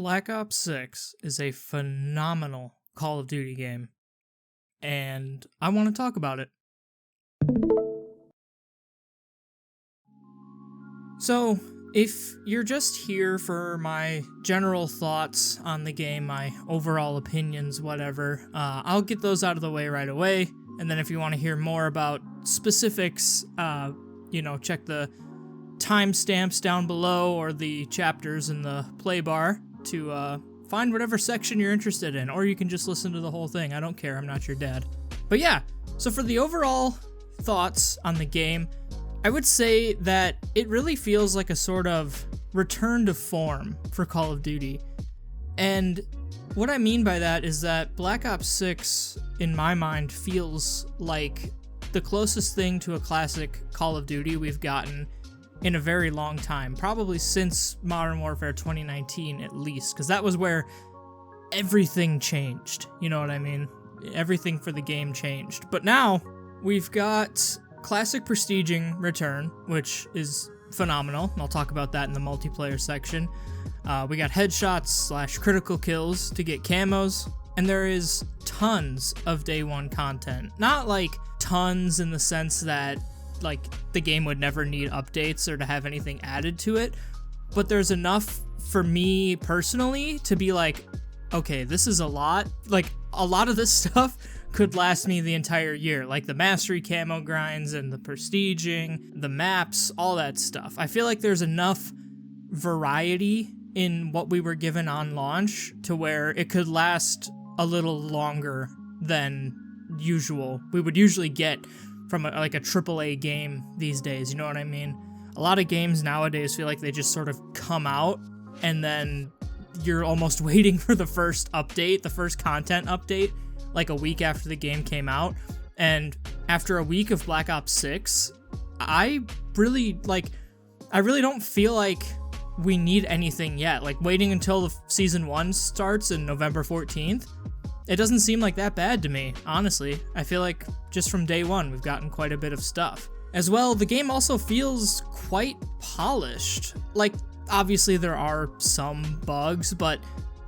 Black Ops 6 is a phenomenal Call of Duty game, and I want to talk about it. So, if you're just here for my general thoughts on the game, my overall opinions, whatever, I'll get those out of the way right away, and then if you want to hear more about specifics, check the timestamps down below or the chapters in the play bar to find whatever section you're interested in, or you can just listen to the whole thing. I don't care, I'm not your dad. But yeah, so for the overall thoughts on the game, I would say that it really feels like a sort of return to form for Call of Duty. And what I mean by that is that Black Ops 6, in my mind, feels like the closest thing to a classic Call of Duty we've gotten in a very long time, probably since Modern Warfare 2019 at least, because that was where everything changed, you know what I mean? Everything for the game changed. But now, we've got Classic Prestiging return, which is phenomenal, and I'll talk about that in the multiplayer section. We got headshots / critical kills to get camos, and there is tons of day one content. Not like tons in the sense that like the game would never need updates or to have anything added to it, but there's enough for me personally to be like, okay, this is a lot. Like, a lot of this stuff could last me the entire year, like the mastery camo grinds and the prestiging, the maps, all that stuff. I feel like there's enough variety in what we were given on launch to where it could last a little longer than usual. We would usually get from a AAA game these days, you know what I mean? A lot of games nowadays feel like they just sort of come out and then you're almost waiting for the first update, the first content update, like a week after the game came out. And after a week of Black Ops 6, I really don't feel like we need anything yet. Like, waiting until the Season 1 starts in November 14th, it doesn't seem like that bad to me, honestly. I feel like just from day one, we've gotten quite a bit of stuff. As well, the game also feels quite polished. Like, obviously there are some bugs, but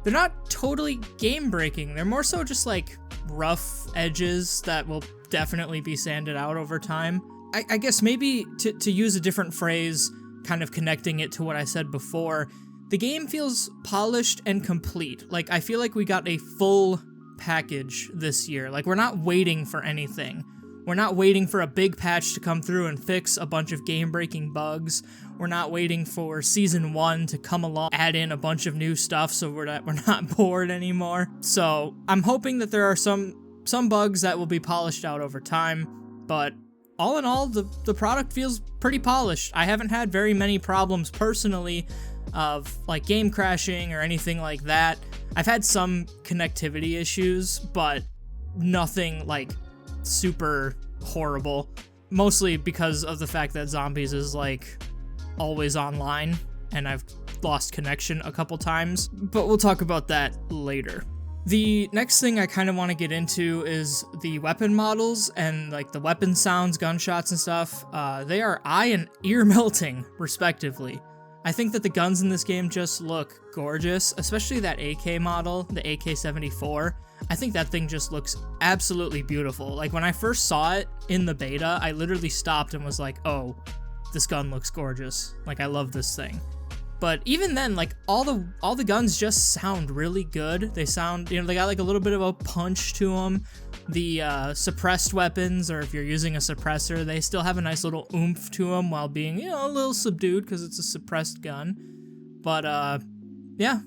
they're not totally game-breaking. They're more so just like rough edges that will definitely be sanded out over time. I guess maybe to use a different phrase, kind of connecting it to what I said before, the game feels polished and complete. Like, I feel like we got a full package this year. Like, we're not waiting for anything. We're not waiting for a big patch to come through and fix a bunch of game-breaking bugs. We're not waiting for Season 1 to come along, add in a bunch of new stuff so we're not bored anymore. So I'm hoping that there are some bugs that will be polished out over time, but all in all, the product feels pretty polished. I haven't had very many problems personally of like game crashing or anything like that. I've had some connectivity issues, but nothing like super horrible, mostly because of the fact that Zombies is like always online and I've lost connection a couple times, but we'll talk about that later. The next thing I kind of want to get into is the weapon models and like the weapon sounds, gunshots and stuff. They are eye and ear melting respectively. I think that the guns in this game just look gorgeous, especially that AK model, the AK-74. I think that thing just looks absolutely beautiful. Like, when I first saw it in the beta, I literally stopped and was like, oh, this gun looks gorgeous. Like, I love this thing. But even then, like, all the guns just sound really good. They sound, they got like a little bit of a punch to them. The suppressed weapons, or if you're using a suppressor, they still have a nice little oomph to them while being, a little subdued because it's a suppressed gun. But, yeah,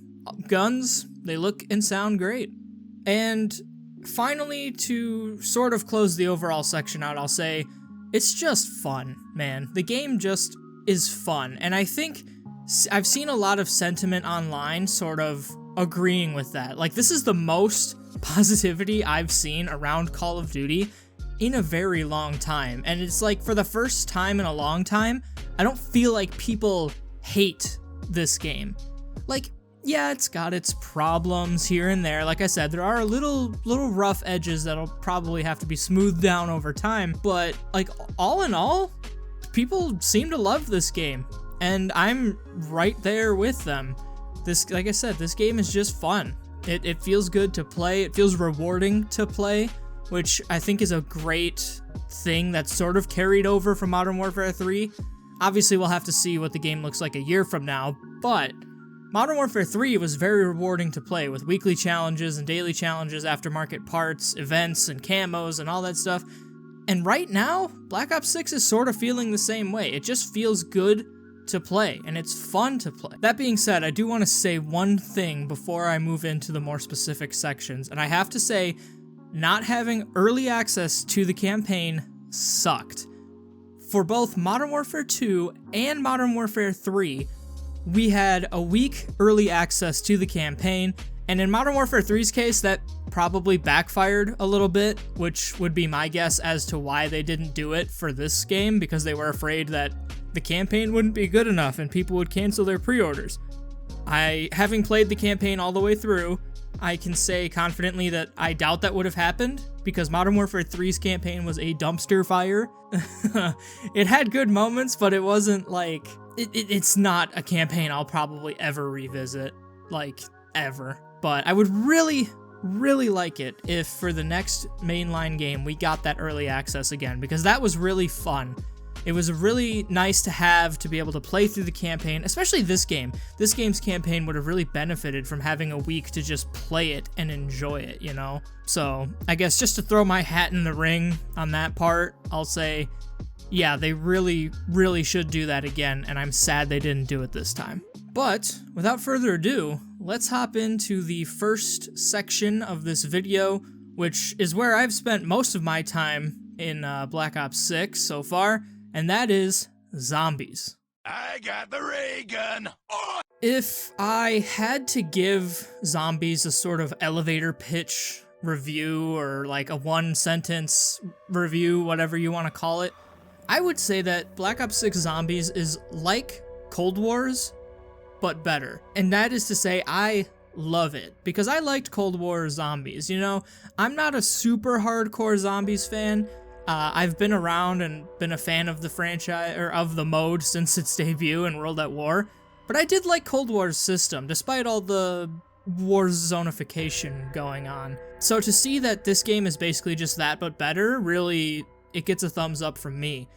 guns, they look and sound great. And finally, to sort of close the overall section out, I'll say it's just fun, man. The game just is fun. And I think I've seen a lot of sentiment online sort of agreeing with that. Like, this is the most positivity I've seen around Call of Duty in a very long time. And it's like, for the first time in a long time, I don't feel like people hate this game. Like, yeah, it's got its problems here and there. Like I said, there are little rough edges that'll probably have to be smoothed down over time. But, like, all in all, people seem to love this game. And I'm right there with them. this, like I said, this game is just fun. It feels good to play. It feels rewarding to play, which I think is a great thing that's sort of carried over from Modern Warfare 3. Obviously, we'll have to see what the game looks like a year from now, but Modern Warfare 3 was very rewarding to play, with weekly challenges and daily challenges, aftermarket parts, events, and camos, and all that stuff. And right now, Black Ops 6 is sort of feeling the same way. It just feels good to play, and it's fun to play. That being said, I do want to say one thing before I move into the more specific sections, and I have to say, not having early access to the campaign sucked. For both Modern Warfare 2 and Modern Warfare 3, we had a week early access to the campaign, and in Modern Warfare 3's case, that probably backfired a little bit, which would be my guess as to why they didn't do it for this game, because they were afraid that the campaign wouldn't be good enough and people would cancel their pre-orders. Having played the campaign all the way through, I can say confidently that I doubt that would have happened, because Modern Warfare 3's campaign was a dumpster fire. It had good moments, but it wasn't like... It's not a campaign I'll probably ever revisit, like, ever. But I would really, really like it if for the next mainline game we got that early access again, because that was really fun. It was really nice to have, to be able to play through the campaign, especially this game. This game's campaign would have really benefited from having a week to just play it and enjoy it, you know? So, I guess just to throw my hat in the ring on that part, I'll say, yeah, they really, really should do that again, and I'm sad they didn't do it this time. But, without further ado, let's hop into the first section of this video, which is where I've spent most of my time in Black Ops 6 so far, and that is zombies. I got the ray gun. Oh! If I had to give zombies a sort of elevator pitch review, or like a one-sentence review, whatever you want to call it, I would say that Black Ops 6 Zombies is like Cold Wars, but better. And that is to say, I love it, because I liked Cold War Zombies, you know? I'm not a super hardcore Zombies fan. I've been around and been a fan of the franchise, or of the mode, since its debut in World at War, but I did like Cold War's system, despite all the Warzonification going on. So to see that this game is basically just that, but better, really, it gets a thumbs up from me.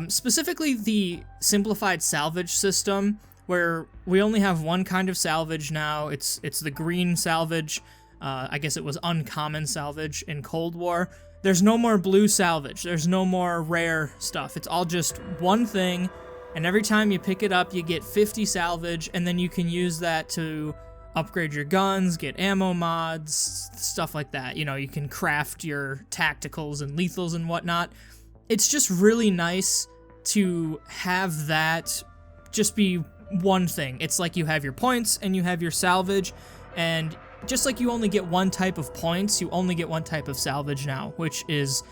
Specifically the simplified salvage system, where we only have one kind of salvage now. It's the green salvage. I guess it was uncommon salvage in Cold War. There's no more blue salvage. There's no more rare stuff. It's all just one thing, and every time you pick it up, you get 50 salvage, and then you can use that to upgrade your guns, get ammo mods, stuff like that. You know, you can craft your tacticals and lethals and whatnot. It's just really nice to have that just be one thing. It's like you have your points and you have your salvage, and just like you only get one type of points, you only get one type of salvage now, which is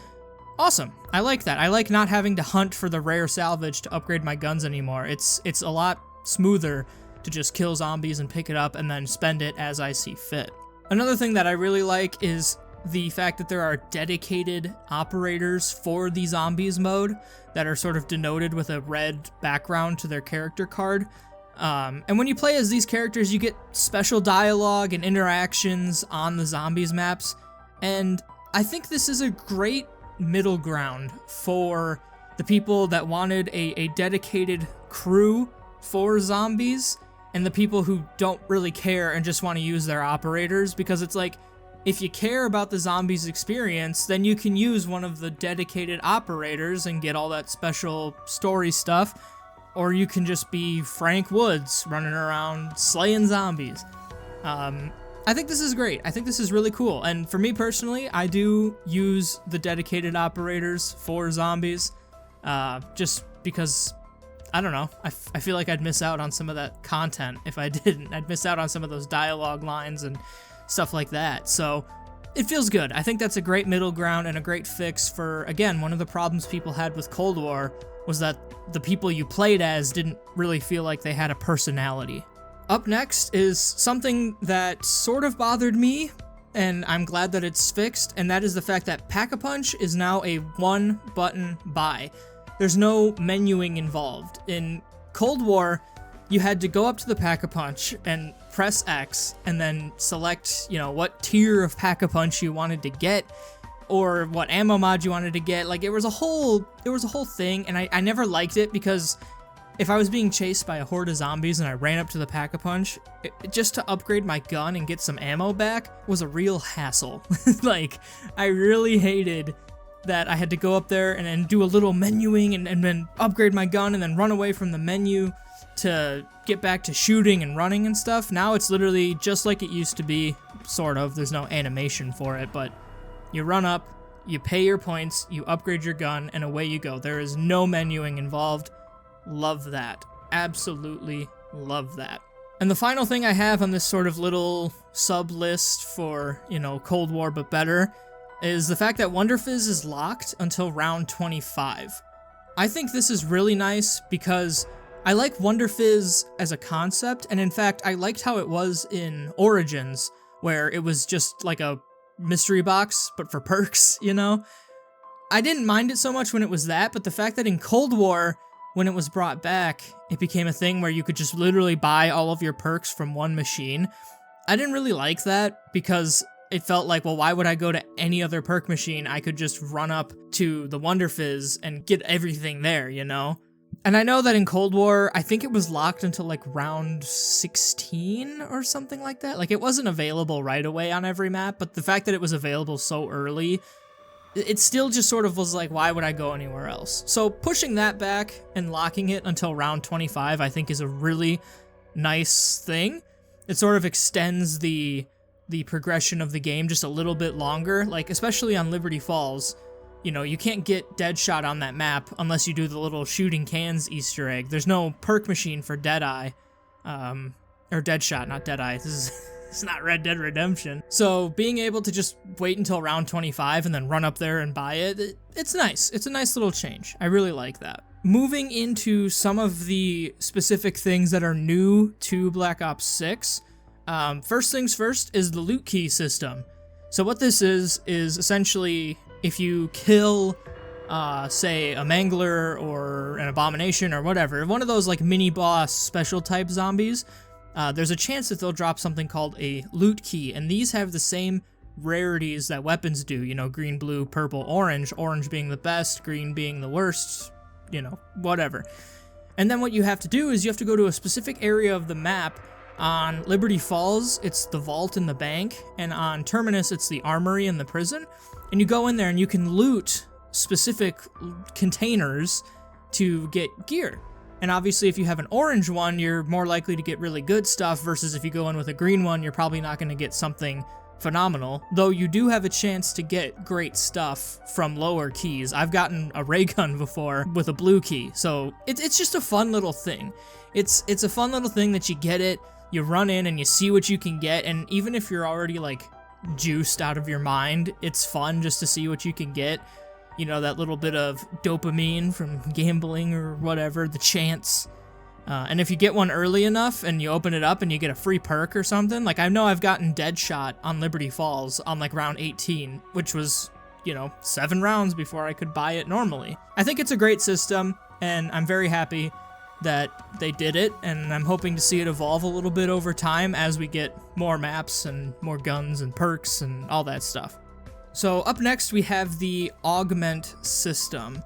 awesome. I like that. I like not having to hunt for the rare salvage to upgrade my guns anymore. It's a lot smoother to just kill zombies and pick it up and then spend it as I see fit. Another thing that I really like is the fact that there are dedicated operators for the zombies mode that are sort of denoted with a red background to their character card. And when you play as these characters, you get special dialogue and interactions on the zombies maps, and I think this is a great middle ground for the people that wanted a dedicated crew for zombies, and the people who don't really care and just want to use their operators, because it's like, if you care about the zombies experience, then you can use one of the dedicated operators and get all that special story stuff, or you can just be Frank Woods running around slaying zombies. I think this is great. I think this is really cool, and for me personally, I do use the dedicated operators for zombies, just because, I don't know, I feel like I'd miss out on some of that content if I didn't. I'd miss out on some of those dialogue lines and stuff like that, so it feels good. I think that's a great middle ground and a great fix for, again, one of the problems people had with Cold War was that the people you played as didn't really feel like they had a personality. Up next is something that sort of bothered me, and I'm glad that it's fixed, and that is the fact that Pack-a-Punch is now a one-button buy. There's no menuing involved. In Cold War, you had to go up to the Pack-a-Punch and press X and then select, what tier of Pack-a-Punch you wanted to get or what ammo mod you wanted to get. Like, it was a whole thing, and I never liked it because if I was being chased by a horde of zombies and I ran up to the Pack-a-Punch, just to upgrade my gun and get some ammo back was a real hassle. Like, I really hated that I had to go up there and then do a little menuing and then upgrade my gun and then run away from the menu to get back to shooting and running and stuff. Now it's literally just like it used to be, sort of. There's no animation for it, but you run up, you pay your points, you upgrade your gun, and away you go. There is no menuing involved. Love that. Absolutely love that. And the final thing I have on this sort of little sub-list for, Cold War but better, is the fact that Wonder Fizz is locked until round 25. I think this is really nice because I like Wonder Fizz as a concept, and in fact, I liked how it was in Origins, where it was just like a mystery box, but for perks, I didn't mind it so much when it was that, but the fact that in Cold War, when it was brought back, it became a thing where you could just literally buy all of your perks from one machine. I didn't really like that because it felt like, well, why would I go to any other perk machine? I could just run up to the Wonder Fizz and get everything there, And I know that in Cold War, I think it was locked until like round 16 or something like that. Like, it wasn't available right away on every map, but the fact that it was available so early, it still just sort of was like, why would I go anywhere else? So pushing that back and locking it until round 25, I think is a really nice thing. It sort of extends the progression of the game just a little bit longer, like especially on Liberty Falls. You can't get Deadshot on that map unless you do the little shooting cans Easter egg. There's no perk machine for Deadeye, or Deadshot, not Deadeye. It's not Red Dead Redemption. So being able to just wait until round 25 and then run up there and buy it, it's nice. It's a nice little change. I really like that. Moving into some of the specific things that are new to Black Ops 6, first things first is the loot key system. So what this is essentially if you kill, say, a Mangler or an Abomination or whatever, one of those like mini-boss special type zombies, there's a chance that they'll drop something called a loot key, and these have the same rarities that weapons do, green, blue, purple, orange being the best, green being the worst, whatever. And then what you have to do is you have to go to a specific area of the map. On Liberty Falls, it's the vault and the bank, and on Terminus, it's the armory and the prison. And you go in there and you can loot specific containers to get gear. And obviously, if you have an orange one, you're more likely to get really good stuff, versus if you go in with a green one, you're probably not going to get something phenomenal. Though you do have a chance to get great stuff from lower keys. I've gotten a ray gun before with a blue key, so it's just a fun little thing. It's a fun little thing that you get it, you run in and you see what you can get, and even if you're already like juiced out of your mind, it's fun just to see what you can get. That little bit of dopamine from gambling or whatever, the chance. And if you get one early enough and you open it up and you get a free perk or something, like I know I've gotten Deadshot on Liberty Falls on like round 18, which was, 7 rounds before I could buy it normally. I think it's a great system, and I'm very happy that they did it, and I'm hoping to see it evolve a little bit over time as we get more maps and more guns and perks and all that stuff. So up next we have the augment system,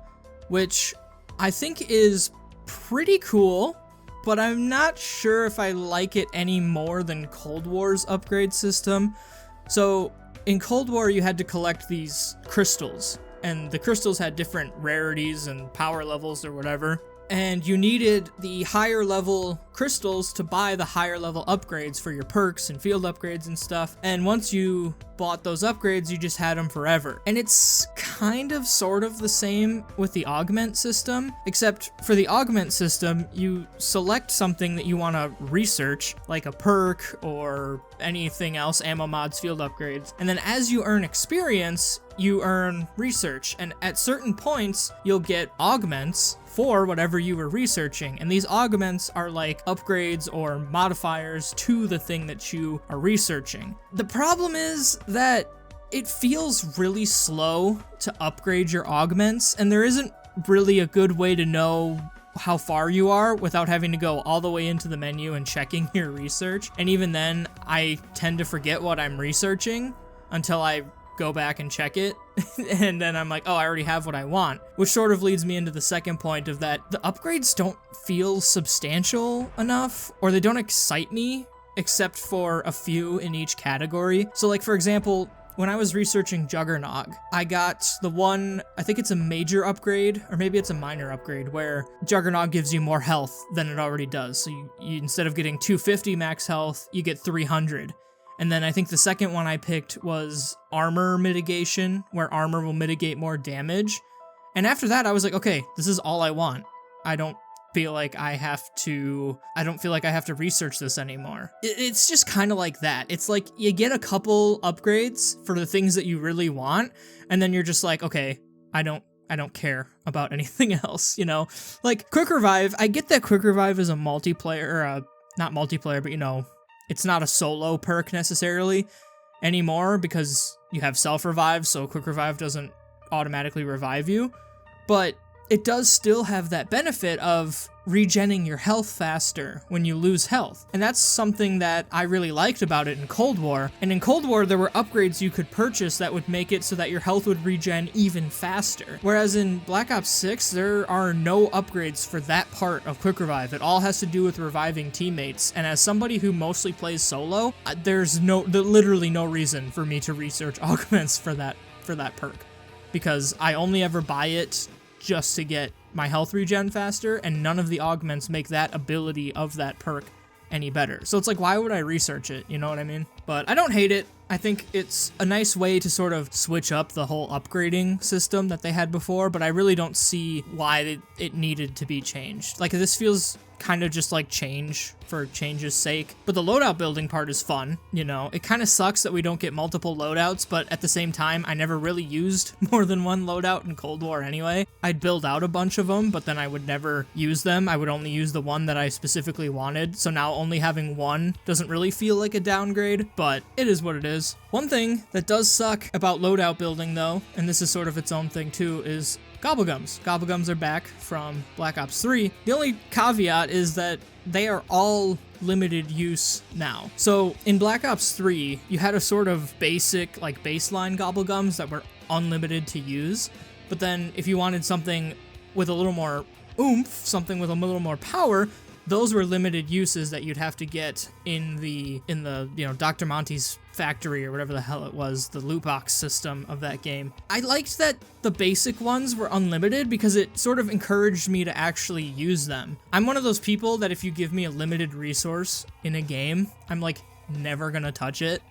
which I think is pretty cool, but I'm not sure if I like it any more than Cold War's upgrade system. So in Cold War you had to collect these crystals, and the crystals had different rarities and power levels or whatever. And you needed the higher level crystals to buy the higher level upgrades for your perks and field upgrades and stuff. And once you bought those upgrades, you just had them forever. And it's kind of sort of the same with the augment system, except for the augment system, you select something that you want to research, like a perk or anything else, ammo mods, field upgrades. And then as you earn experience, you earn research. And at certain points, you'll get augments for whatever you were researching, and these augments are like upgrades or modifiers to the thing that you are researching. The problem is that it feels really slow to upgrade your augments, and there isn't really a good way to know how far you are without having to go all the way into the menu and checking your research. And even then, I tend to forget what I'm researching until I go back and check it. And then I'm like, oh, I already have what I want. Which sort of leads me into the second point of that the upgrades don't feel substantial enough, or they don't excite me, except for a few in each category. So like, for example, when I was researching Juggernog, I got the one, I think it's a major upgrade, or maybe it's a minor upgrade, where Juggernog gives you more health than it already does. So you instead of getting 250 max health, you get 300. And then I think the second one I picked was armor mitigation, where armor will mitigate more damage. And after that, I was like, okay, this is all I want. I don't feel like I have to research this anymore. It's just kind of like that. It's like you get a couple upgrades for the things that you really want, and then you're just like, okay, I don't care about anything else, you know? Like Quick Revive, I get that Quick Revive is a multiplayer, or not multiplayer, but you know, it's not a solo perk necessarily anymore because you have self-revive, so Quick Revive doesn't automatically revive you. But it does still have that benefit of regenning your health faster when you lose health. And that's something that I really liked about it in Cold War. And in Cold War, there were upgrades you could purchase that would make it so that your health would regen even faster. Whereas in Black Ops 6, there are no upgrades for that part of Quick Revive. It all has to do with reviving teammates. And as somebody who mostly plays solo, there's literally no reason for me to research augments for that perk. Because I only ever buy it just to get my health regen faster, and none of the augments make that ability of that perk any better. So it's like, why would I research it? You know what I mean? But I don't hate it. I think it's a nice way to sort of switch up the whole upgrading system that they had before, but I really don't see why it needed to be changed. Like, this feels kind of just like change for change's sake. But the loadout building part is fun, you know? It kind of sucks that we don't get multiple loadouts, but at the same time, I never really used more than one loadout in Cold War anyway. I'd build out a bunch of them, but then I would never use them. I would only use the one that I specifically wanted, so now only having one doesn't really feel like a downgrade, but it is what it is. One thing that does suck about loadout building, though, and this is sort of its own thing too, is Gobblegums. Gobblegums are back from Black Ops 3. The only caveat is that they are all limited use now. So in Black Ops 3, you had a sort of basic, like baseline Gobblegums that were unlimited to use. But then if you wanted something with a little more oomph, something with a little more power, those were limited uses that you'd have to get in the you know, Dr. Monty's factory or whatever the hell it was, the loot box system of that game. I liked that the basic ones were unlimited because it sort of encouraged me to actually use them. I'm one of those people that if you give me a limited resource in a game, I'm like never gonna touch it.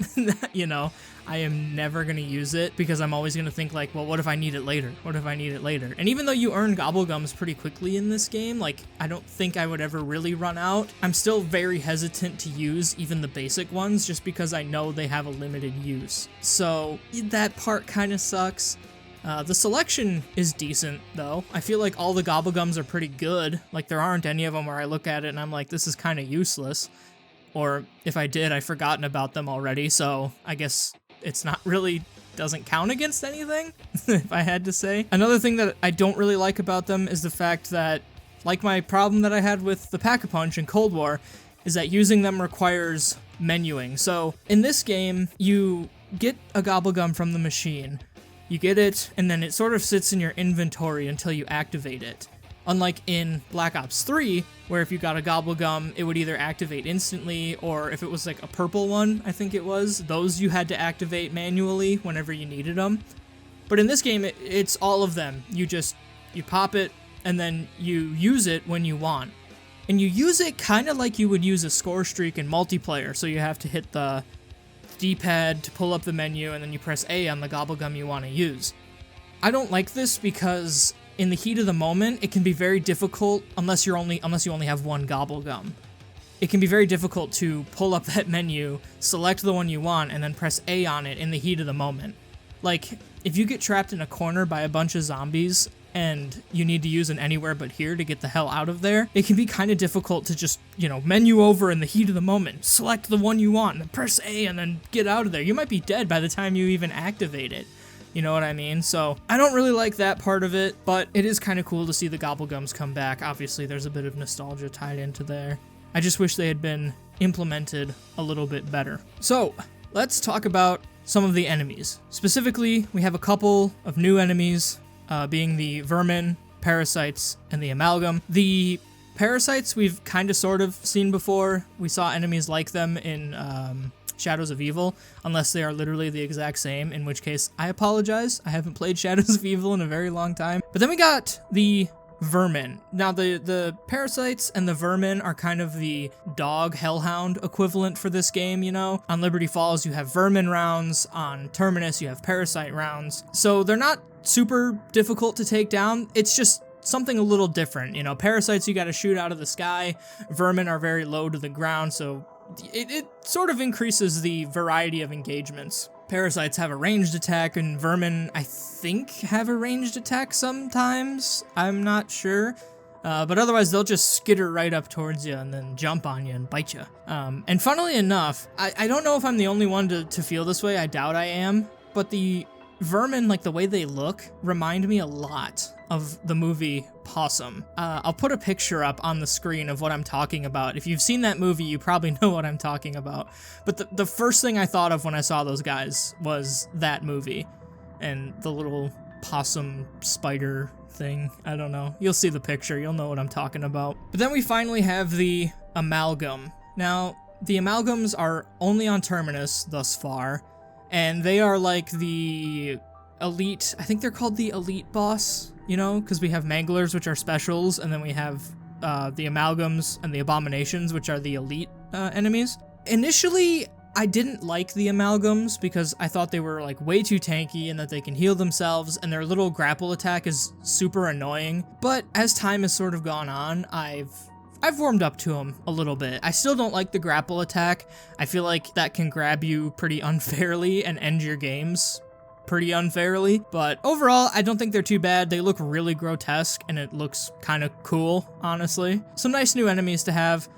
You know, I am never gonna use it because I'm always gonna think like, well, what if I need it later? What if I need it later? And even though you earn Gobblegums pretty quickly in this game, like, I don't think I would ever really run out. I'm still very hesitant to use even the basic ones just because I know they have a limited use. So that part kind of sucks. The selection is decent, though. I feel like all the Gobblegums are pretty good. Like, there aren't any of them where I look at it and I'm like, this is kind of useless. Or if I did, I've forgotten about them already, so I guess it's not really, doesn't count against anything, if I had to say. Another thing that I don't really like about them is the fact that, like my problem that I had with the Pack-a-Punch in Cold War, is that using them requires menuing. So in this game, you get a Gobblegum from the machine, you get it, and then it sort of sits in your inventory until you activate it. Unlike in Black Ops 3, where if you got a Gobblegum, it would either activate instantly, or if it was like a purple one, I think it was, those you had to activate manually whenever you needed them. But in this game, it's all of them. You pop it, and then you use it when you want. And you use it kind of like you would use a score streak in multiplayer, so you have to hit the D-pad to pull up the menu, and then you press A on the Gobblegum you want to use. I don't like this because in the heat of the moment, it can be very difficult unless you only have one Gobblegum. It can be very difficult to pull up that menu, select the one you want, and then press A on it in the heat of the moment. Like, if you get trapped in a corner by a bunch of zombies and you need to use an anywhere but here to get the hell out of there, it can be kind of difficult to just, you know, menu over in the heat of the moment, select the one you want, and then press A and then get out of there. You might be dead by the time you even activate it. You know what I mean? So I don't really like that part of it, but it is kind of cool to see the Gobblegums come back. Obviously, there's a bit of nostalgia tied into there. I just wish they had been implemented a little bit better. So let's talk about some of the enemies. Specifically, we have a couple of new enemies, being the vermin, parasites, and the amalgam. The parasites we've kind of sort of seen before. We saw enemies like them in Shadows of Evil, unless they are literally the exact same, in which case I apologize. I haven't played Shadows of Evil in a very long time. But then we got the vermin. Now the parasites and the vermin are kind of the dog hellhound equivalent for this game, you know? On Liberty Falls you have vermin rounds, on Terminus you have parasite rounds. So they're not super difficult to take down, it's just something a little different, you know? Parasites you gotta shoot out of the sky, vermin are very low to the ground, so it sort of increases the variety of engagements. Parasites have a ranged attack, and vermin, I think, have a ranged attack sometimes. I'm not sure. But otherwise, they'll just skitter right up towards you and then jump on you and bite you. And funnily enough, I don't know if I'm the only one to feel this way. I doubt I am. But the vermin, like the way they look, remind me a lot of the movie Possum. I'll put a picture up on the screen of what I'm talking about. If you've seen that movie, you probably know what I'm talking about. But the first thing I thought of when I saw those guys was that movie. And the little possum spider thing. I don't know. You'll see the picture. You'll know what I'm talking about. But then we finally have the amalgam. Now, the amalgams are only on Terminus thus far. And they are like the elite, I think they're called the elite boss, you know, because we have manglers, which are specials, and then we have the amalgams and the abominations, which are the elite enemies. Initially, I didn't like the amalgams because I thought they were like way too tanky and that they can heal themselves, and their little grapple attack is super annoying. But as time has sort of gone on, I've warmed up to them a little bit. I still don't like the grapple attack. I feel like that can grab you pretty unfairly and end your games pretty unfairly. But overall, I don't think they're too bad. They look really grotesque and it looks kind of cool, honestly. Some nice new enemies to have.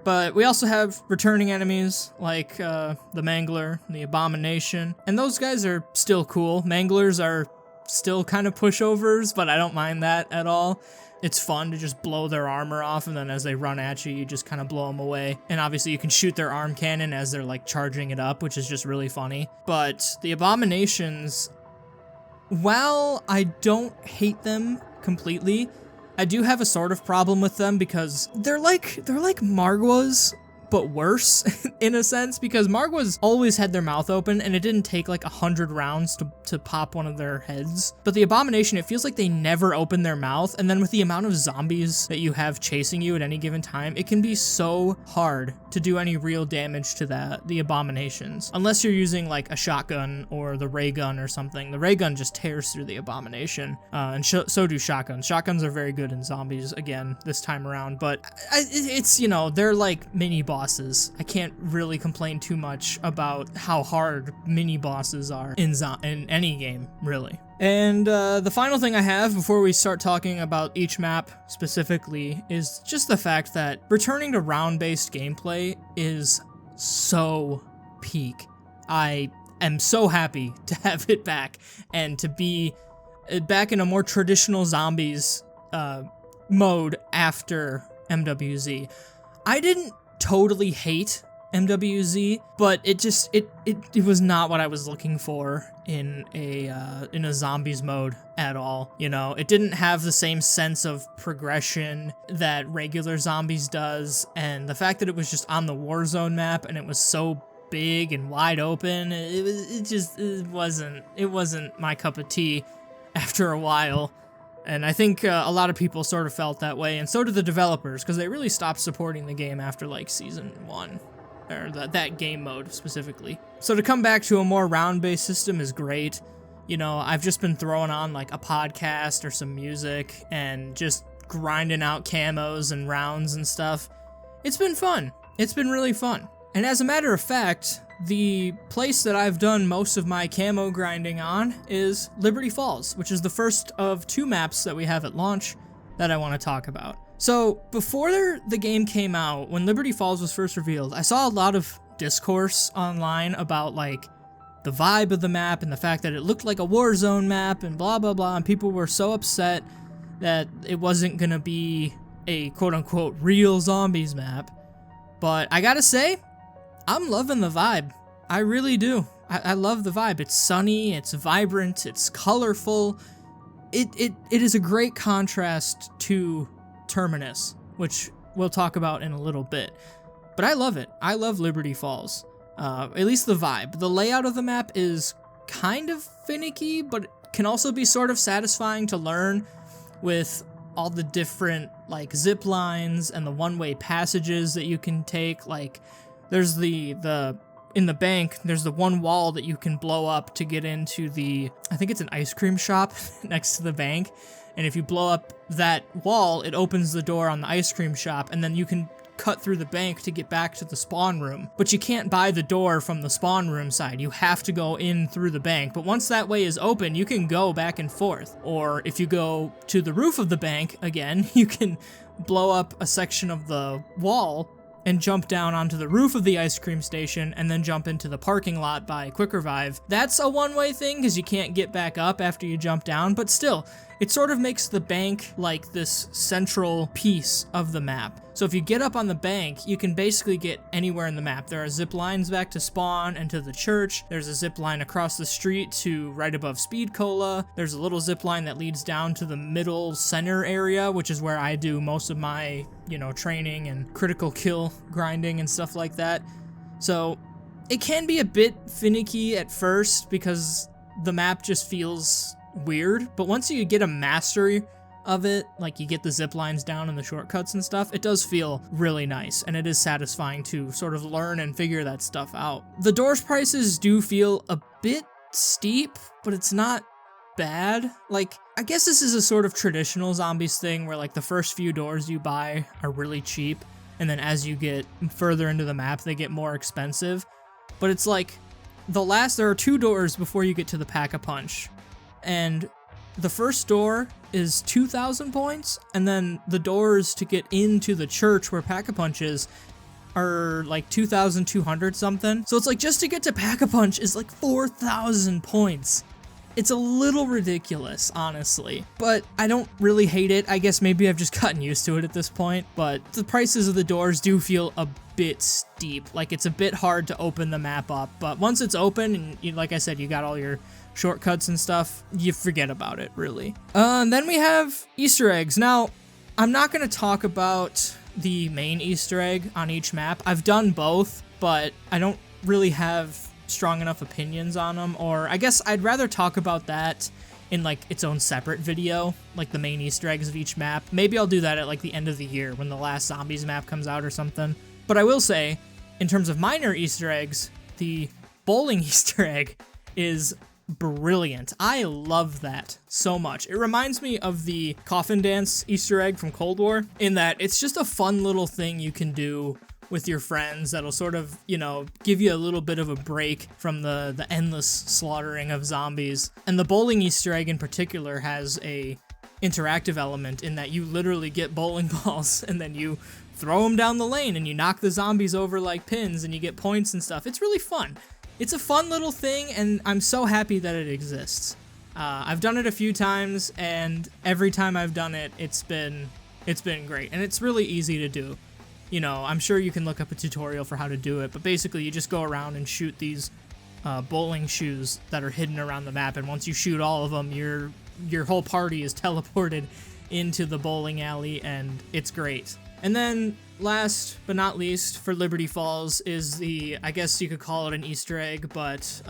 But we also have returning enemies like the Mangler, the Abomination, and those guys are still cool. Manglers are still kind of pushovers, but I don't mind that at all. It's fun to just blow their armor off, and then as they run at you, you just kind of blow them away. And obviously you can shoot their arm cannon as they're like charging it up, which is just really funny. But the Abominations, while I don't hate them completely, I do have a sort of problem with them because they're like Margwas, but worse in a sense, because Margwas always had their mouth open and it didn't take like 100 rounds to pop one of their heads. But the Abomination, it feels like they never open their mouth, and then with the amount of zombies that you have chasing you at any given time, it can be so hard to do any real damage to the Abominations. Unless you're using like a shotgun or the ray gun or something. The ray gun just tears through the Abomination, and so do shotguns. Shotguns are very good in zombies, again, this time around, but it's, you know, they're like mini bosses. I can't really complain too much about how hard mini bosses are in any game, really. And the final thing I have before we start talking about each map specifically is just the fact that returning to round-based gameplay is so peak. I am so happy to have it back and to be back in a more traditional zombies mode after MWZ. I didn't totally hate MWZ, but it was not what I was looking for in a zombies mode at all. You know, it didn't have the same sense of progression that regular zombies does, and the fact that it was just on the Warzone map and it was so big and wide open, it wasn't my cup of tea after a while. And I think a lot of people sort of felt that way, and so did the developers, because they really stopped supporting the game after, like, Season 1, or that game mode, specifically. So to come back to a more round-based system is great. You know, I've just been throwing on, like, a podcast or some music, and just grinding out camos and rounds and stuff. It's been fun. It's been really fun. And as a matter of fact, the place that I've done most of my camo grinding on is Liberty Falls, which is the first of 2 maps that we have at launch that I want to talk about. So before the game came out, when Liberty Falls was first revealed, I saw a lot of discourse online about like the vibe of the map and the fact that it looked like a Warzone map and blah, blah, blah. And people were so upset that it wasn't gonna be a quote-unquote real zombies map. But I gotta say, I'm loving the vibe. I really do. I love the vibe. It's sunny, it's vibrant, it's colorful. It is a great contrast to Terminus, which we'll talk about in a little bit. But I love it. I love Liberty Falls. At least the vibe. The layout of the map is kind of finicky, but it can also be sort of satisfying to learn with all the different like zip lines and the one-way passages that you can take. Like there's in the bank, there's the one wall that you can blow up to get into I think it's an ice cream shop next to the bank. And if you blow up that wall, it opens the door on the ice cream shop, and then you can cut through the bank to get back to the spawn room. But you can't buy the door from the spawn room side. You have to go in through the bank. But once that way is open, you can go back and forth. Or if you go to the roof of the bank, again, you can blow up a section of the wall and jump down onto the roof of the ice cream station and then jump into the parking lot by Quick Revive. That's a one-way thing because you can't get back up after you jump down, but still, it sort of makes the bank like this central piece of the map. So if you get up on the bank, you can basically get anywhere in the map. There are zip lines back to spawn and to the church. There's a zip line across the street to right above Speed Cola. There's a little zip line that leads down to the middle center area, which is where I do most of my, training and critical kill grinding and stuff like that. So it can be a bit finicky at first because the map just feels weird, but once you get a mastery of it, like you get the zip lines down and the shortcuts and stuff, it does feel really nice, and it is satisfying to sort of learn and figure that stuff out. The doors prices do feel a bit steep, but it's not bad. Like, I guess this is a sort of traditional zombies thing where like the first few doors you buy are really cheap, and then as you get further into the map, they get more expensive. But it's like there are 2 doors before you get to the Pack-a-Punch, and the first door is 2,000 points, and then the doors to get into the church where Pack-a-Punch is are like 2,200 something. So it's like just to get to Pack-a-Punch is like 4,000 points. It's a little ridiculous, honestly, but I don't really hate it. I guess maybe I've just gotten used to it at this point, but the prices of the doors do feel a bit steep. Like, it's a bit hard to open the map up, but once it's open and like I said, you got all your shortcuts and stuff, you forget about it, really. And then we have Easter eggs. Now, I'm not going to talk about the main Easter egg on each map. I've done both, but I don't really have strong enough opinions on them, or I guess I'd rather talk about that in like its own separate video, like the main Easter eggs of each map. Maybe I'll do that at like the end of the year when the last Zombies map comes out or something. But I will say, in terms of minor Easter eggs, the bowling Easter egg is brilliant. I love that so much. It reminds me of the coffin dance Easter egg from Cold War, in that it's just a fun little thing you can do with your friends that'll sort of, give you a little bit of a break from the endless slaughtering of zombies. And the bowling Easter egg in particular has a interactive element in that you literally get bowling balls and then you throw them down the lane and you knock the zombies over like pins and you get points and stuff. It's really fun. It's a fun little thing, and I'm so happy that it exists. I've done it a few times, and every time I've done it, it's been great, and it's really easy to do. I'm sure you can look up a tutorial for how to do it, but basically you just go around and shoot these bowling shoes that are hidden around the map, and once you shoot all of them, your whole party is teleported into the bowling alley, and it's great. And then, last but not least, for Liberty Falls is I guess you could call it an Easter egg, but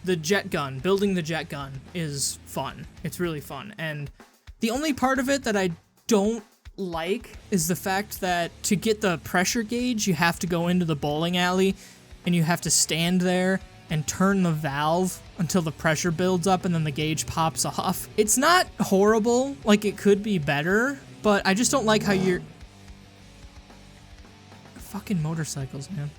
the jet gun. Building the jet gun is fun. It's really fun, and the only part of it that I don't like is the fact that to get the pressure gauge, you have to go into the bowling alley and you have to stand there and turn the valve until the pressure builds up and then the gauge pops off. It's not horrible, like it could be better, but I just don't like how you're fucking motorcycles, man.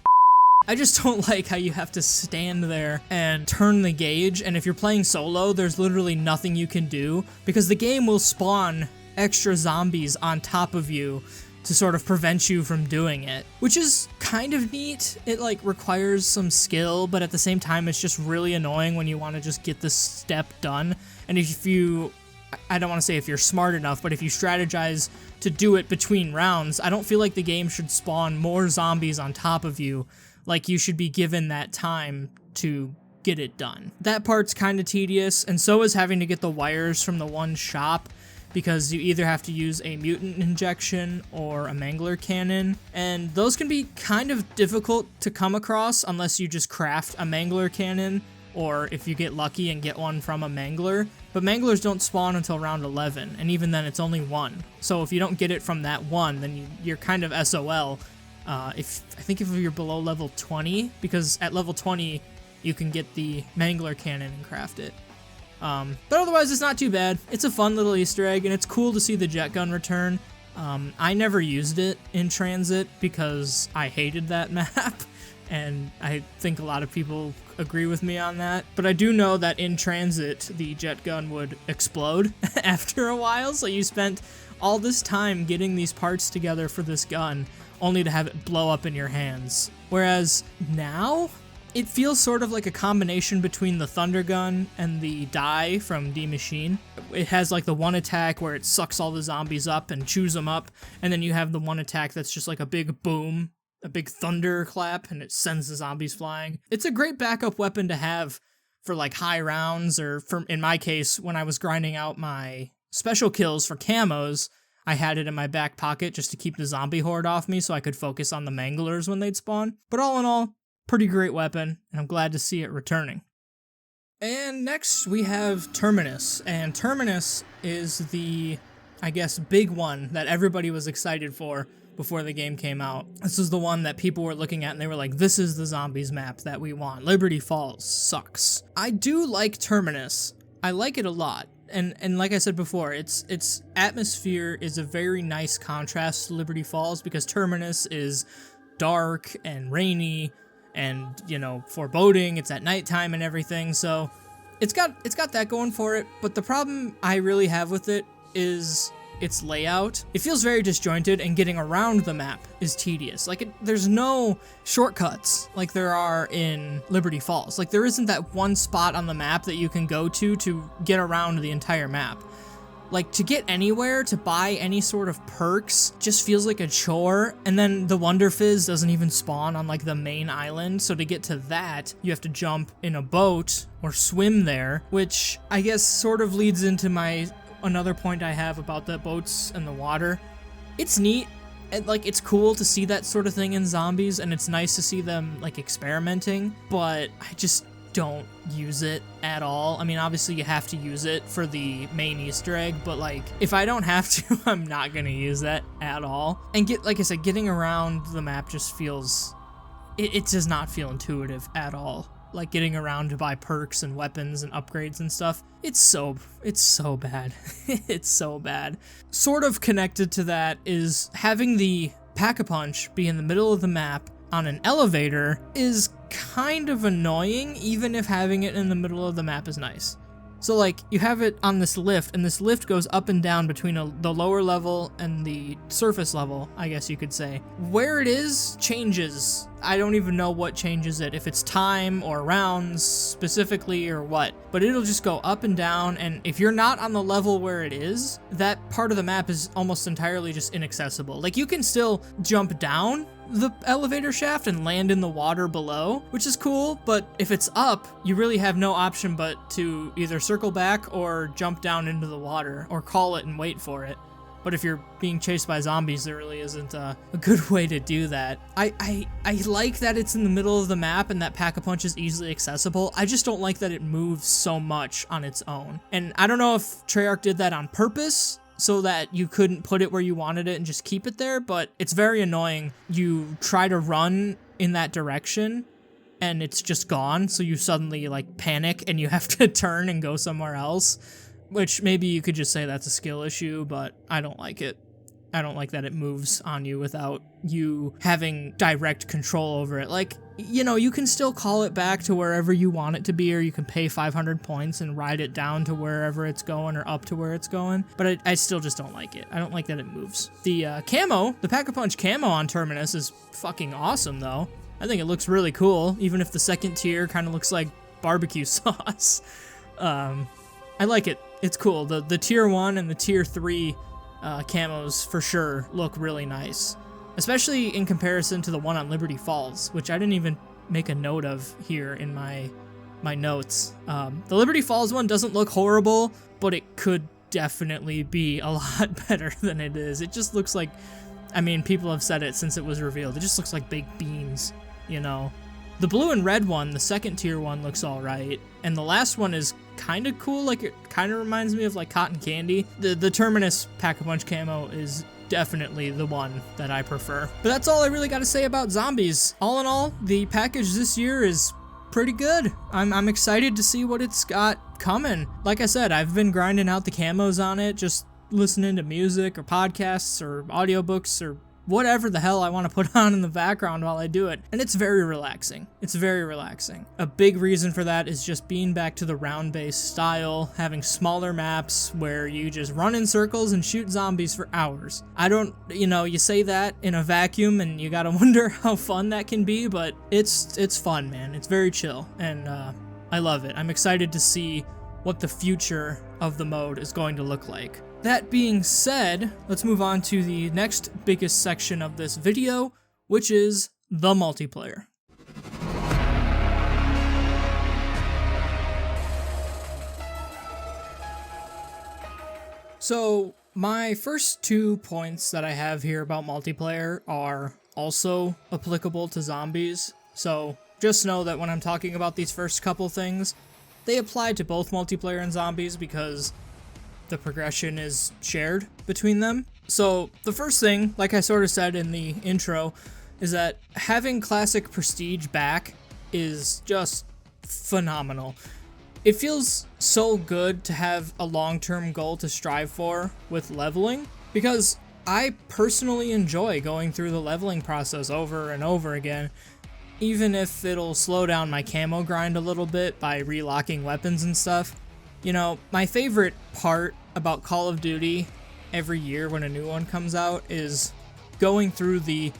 I just don't like how you have to stand there and turn the gauge, and if you're playing solo, there's literally nothing you can do because the game will spawn extra zombies on top of you to sort of prevent you from doing it, which is kind of neat. It like requires some skill, but at the same time, it's just really annoying when you want to just get this step done. And if you, I don't want to say if you're smart enough, but if you strategize to do it between rounds, I don't feel like the game should spawn more zombies on top of you. Like, you should be given that time to get it done. That part's kind of tedious, and so is having to get the wires from the one shop, because you either have to use a mutant injection or a mangler cannon, and those can be kind of difficult to come across unless you just craft a mangler cannon, or if you get lucky and get one from a mangler. But manglers don't spawn until round 11, and even then it's only one. So if you don't get it from that one, then you're kind of SOL. I think if you're below level 20, because at level 20 you can get the mangler cannon and craft it. But otherwise it's not too bad. It's a fun little Easter egg, and it's cool to see the jet gun return. I never used it in Transit because I hated that map, and I think a lot of people agree with me on that. But I do know that in Transit the jet gun would explode after a while, so you spent all this time getting these parts together for this gun only to have it blow up in your hands. Whereas now, it feels sort of like a combination between the Thunder Gun and the Die from D Machine. It has like the one attack where it sucks all the zombies up and chews them up, and then you have the one attack that's just like a big boom, a big thunder clap, and it sends the zombies flying. It's a great backup weapon to have for like high rounds, or for, in my case, when I was grinding out my special kills for camos, I had it in my back pocket just to keep the zombie horde off me so I could focus on the manglers when they'd spawn. But all in all, pretty great weapon, and I'm glad to see it returning. And next we have Terminus, and Terminus is the, I guess, big one that everybody was excited for before the game came out. This is the one that people were looking at and they were like, this is the zombies map that we want. Liberty Falls sucks. I do like Terminus. I like it a lot. And like I said before, its atmosphere is a very nice contrast to Liberty Falls, because Terminus is dark and rainy and, you know, foreboding. It's at nighttime and everything, so it's got that going for it. But the problem I really have with it is its layout. It feels very disjointed, and getting around the map is tedious. Like, there's no shortcuts like there are in Liberty Falls. Like, there isn't that one spot on the map that you can go to get around the entire map. Like, to get anywhere, to buy any sort of perks, just feels like a chore, and then the Wonder Fizz doesn't even spawn on, like, the main island, so to get to that, you have to jump in a boat or swim there, which I guess sort of leads into another point I have about the boats and the water. It's neat, and like, it's cool to see that sort of thing in zombies, and it's nice to see them like experimenting, but I just don't use it at all. I mean, obviously you have to use it for the main Easter egg, but like, if I don't have to, I'm not gonna use that at all. And like I said, getting around the map just feels, it does not feel intuitive at all. Like, getting around to buy perks and weapons and upgrades and stuff, it's so bad. It's so bad. Sort of connected to that is having the Pack-a-Punch be in the middle of the map on an elevator is kind of annoying, even if having it in the middle of the map is nice. So like, you have it on this lift, and this lift goes up and down between the lower level and the surface level, I guess you could say. Where it is changes. I don't even know what changes it, if it's time or rounds specifically or what, but it'll just go up and down, and if you're not on the level where it is, that part of the map is almost entirely just inaccessible. Like, you can still jump down the elevator shaft and land in the water below, which is cool, but if it's up, you really have no option but to either circle back or jump down into the water, or call it and wait for it. But if you're being chased by zombies, there really isn't a good way to do that. I like that it's in the middle of the map and that Pack-a-Punch is easily accessible. I just don't like that it moves so much on its own. And I don't know if Treyarch did that on purpose, so that you couldn't put it where you wanted it and just keep it there, but it's very annoying. You try to run in that direction, and it's just gone, so you suddenly, like, panic, and you have to turn and go somewhere else, which maybe you could just say that's a skill issue, but I don't like it. I don't like that it moves on you without you having direct control over it. Like, you know, you can still call it back to wherever you want it to be, or you can pay 500 points and ride it down to wherever it's going or up to where it's going, but I still just don't like it. I don't like that it moves. The camo, the Pack-a-Punch camo on Terminus is fucking awesome, though. I think it looks really cool, even if the second tier kind of looks like barbecue sauce. I like it. It's cool. The tier 1 and the tier 3 camos for sure look really nice, especially in comparison to the one on Liberty Falls, which I didn't even make a note of here in my notes. The Liberty Falls one doesn't look horrible, but it could definitely be a lot better than it is. It just looks like, I mean, people have said it since it was revealed, it just looks like big beans, you know? The blue and red one, the second tier one, looks alright, and the last one is kind of cool, like it kind of reminds me of like cotton candy. The Terminus Pack-a-Punch camo is definitely the one that I prefer. But that's all I really got to say about zombies. All in all, the package this year is pretty good. I'm excited to see what it's got coming. Like I said, I've been grinding out the camos on it, just listening to music or podcasts or audiobooks or whatever the hell I want to put on in the background while I do it. And it's very relaxing. It's very relaxing. A big reason for that is just being back to the round-based style, having smaller maps where you just run in circles and shoot zombies for hours. I don't, you know, you say that in a vacuum and you gotta wonder how fun that can be, but it's fun, man. It's very chill, and I love it. I'm excited to see what the future of the mode is going to look like. That being said, let's move on to the next biggest section of this video, which is the multiplayer. So, my first 2 points that I have here about multiplayer are also applicable to zombies, so just know that when I'm talking about these first couple things, they apply to both multiplayer and zombies because the progression is shared between them. So the first thing, like I sort of said in the intro, is that having Classic Prestige back is just phenomenal. It feels so good to have a long-term goal to strive for with leveling, because I personally enjoy going through the leveling process over and over again, even if it'll slow down my camo grind a little bit by relocking weapons and stuff. You know, my favorite part about Call of Duty every year when a new one comes out is going through the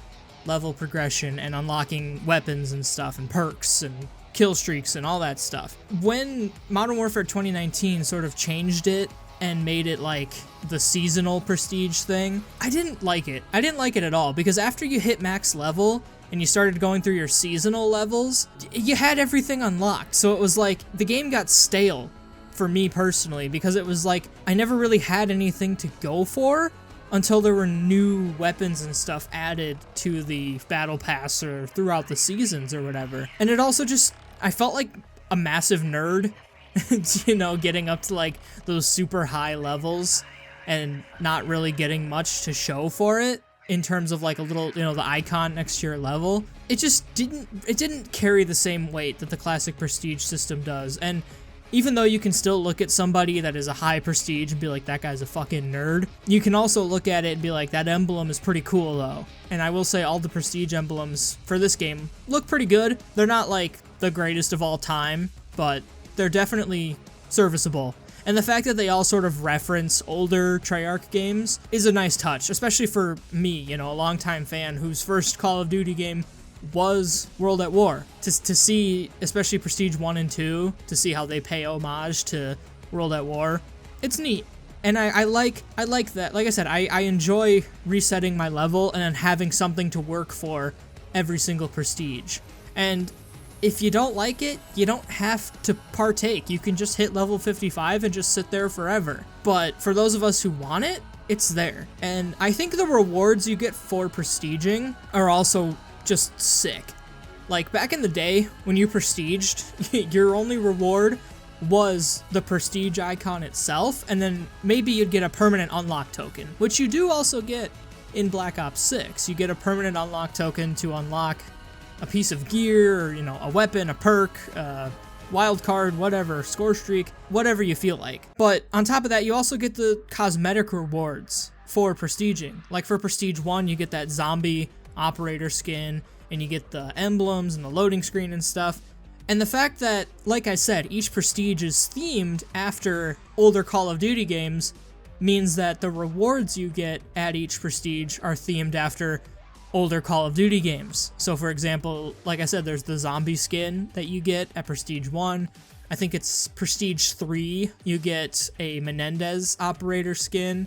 level progression and unlocking weapons and stuff and perks and kill streaks and all that stuff. When Modern Warfare 2019 sort of changed it and made it like the seasonal prestige thing, I didn't like it. I didn't like it at all, because after you hit max level and you started going through your seasonal levels, you had everything unlocked. So it was like the game got stale for me personally, because it was like I never really had anything to go for until there were new weapons and stuff added to the battle pass or throughout the seasons or whatever. And it also just, I felt like a massive nerd, you know, getting up to like those super high levels and not really getting much to show for it in terms of like a little, you know, the icon next to your level. It just didn't carry the same weight that the Classic Prestige system does. And even though you can still look at somebody that is a high prestige and be like, that guy's a fucking nerd, you can also look at it and be like, that emblem is pretty cool though. And I will say all the prestige emblems for this game look pretty good. They're not like the greatest of all time, but they're definitely serviceable. And the fact that they all sort of reference older Treyarch games is a nice touch, especially for me, you know, a longtime fan whose first Call of Duty game was World at War. To see, especially Prestige 1 and 2, to see how they pay homage to World at War, it's neat. And I like that. Like I said, I enjoy resetting my level and then having something to work for every single Prestige. And if you don't like it, you don't have to partake. You can just hit level 55 and just sit there forever. But for those of us who want it, it's there. And I think the rewards you get for prestiging are also just sick. Like back in the day when you prestiged, your only reward was the prestige icon itself, and then maybe you'd get a permanent unlock token, which you do also get in Black Ops 6. You get a permanent unlock token to unlock a piece of gear, or, you know, a weapon, a perk, wild card, whatever, score streak, whatever you feel like. But on top of that, you also get the cosmetic rewards for prestiging. Like for Prestige 1, you get that zombie operator skin, and you get the emblems and the loading screen and stuff. And the fact that, like I said, each prestige is themed after older Call of Duty games means that the rewards you get at each prestige are themed after older Call of Duty games. So for example, like I said, there's the zombie skin that you get at Prestige 1. I think it's Prestige 3, you get a Menendez operator skin